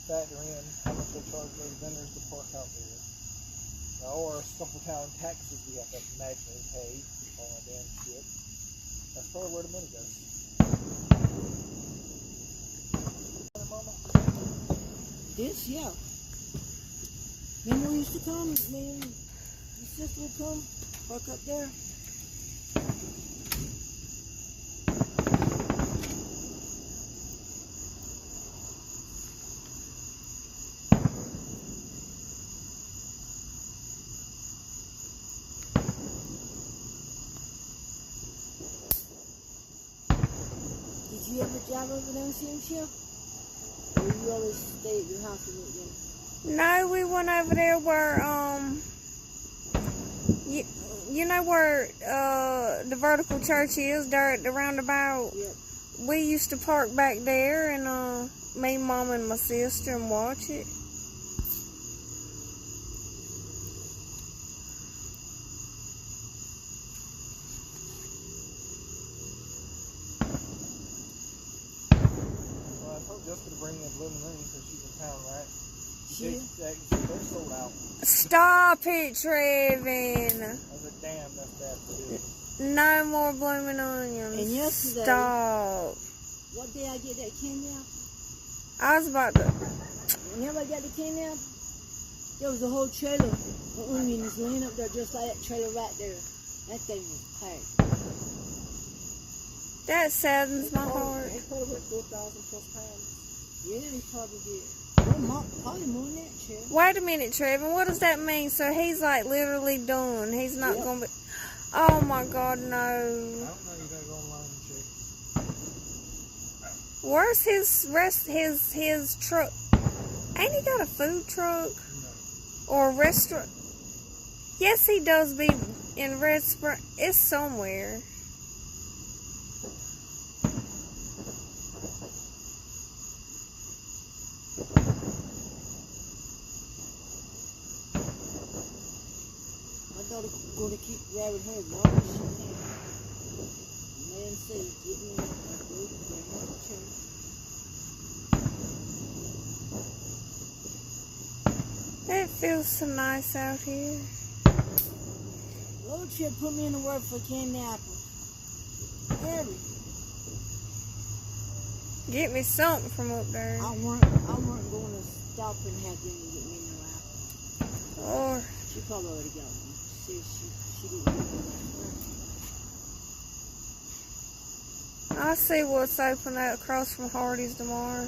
factor in how much they charge those vendors to park out there. Or Stumpletown taxes we have to magically pay on our damn shit. That's probably where the money goes. Mama? This, yeah. Remember we used to come, me and your sister would come, park up there. Did you ever drive over there and see him, Chef? Or you always stay at your house and look there? No, we went over there where, you know where, the vertical church is, there at the roundabout? Yep. We used to park back there and, me, Mom, and my sister and watch it. Well, I told Jessica to bring in Blue Moon because she's in town, right? Yeah. They're sold out. Stop it, Trevin. I was like, damn, that's bad for business. No more blooming onions. And yesterday- Stop. What day I get that candy apple? I was about to... Whenever I got the candy apple, there was a whole trailer of onions laying up there just like that trailer right there. That thing was packed. That saddens my heart. He probably went 4,000 plus pounds. Yeah, he probably did. Well, probably more than that, Chef. Wait a minute, Trevin. What does that mean? So he's like literally done. He's not Yep. going to be... Oh my God, no. I don't know, you gotta go online and check. Where's his truck? Ain't he got a food truck? No. Or a restaurant? Yes, he does be in restaurant. It's somewhere. My daughter gonna keep grabbing her water. She can't. Man said, get me a boat and bring her to church. It feels so nice out here. Lord Chef put me in the work for candy apples. Hurry. Get me something from up there. I weren't going to stop and have them get me no apple. Or She probably already got one. She didn't get one last night. I'll see what's open across from Hardee's tomorrow.